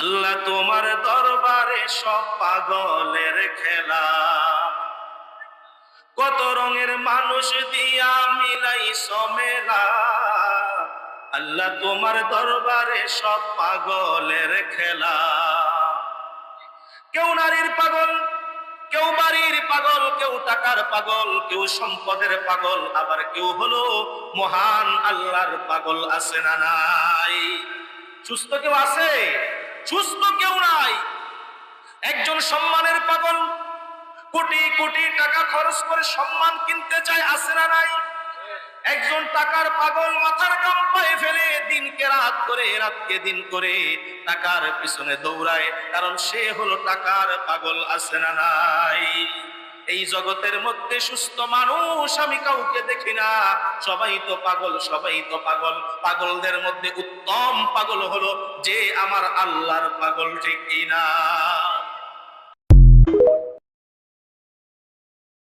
আল্লাহ তোমার দরবারে সব পাগলের খেলা, কত রঙের মানুষ দিয়া মিলাই সমেলা। আল্লাহ তোমার দরবারে সব পাগলের খেলা। কেউ নারীর পাগল, কেউ বাড়ির পাগল, কেউ টাকার পাগল, কেউ সম্পদের পাগল, আবার কেউ হলো মহান আল্লাহর পাগল। আছে না নাই? সুস্থ কেউ আছে? সুস্থ কেউ নাই। একজন সম্মানের পাগল, কোটি কোটি টাকা খরচ করে সম্মান কিনতে চায়। আছে না নাই? একজন টাকার পাগল, মাথার ঘাম পায়ে ফেলে দিনকে রাত করে, রাতকে দিন করে টাকার পিছনে দৌড়ায়, কারণ সে হলো টাকার পাগল। আছে না নাই? এই জগতের মধ্যে সুস্থ মানুষ আমি কাউকে দেখি না। সবাই তো পাগল, সবাই তো পাগল। পাগলদের মধ্যে উত্তম পাগল হলো যে আমার আল্লাহর পাগল। ঠিক কিনা?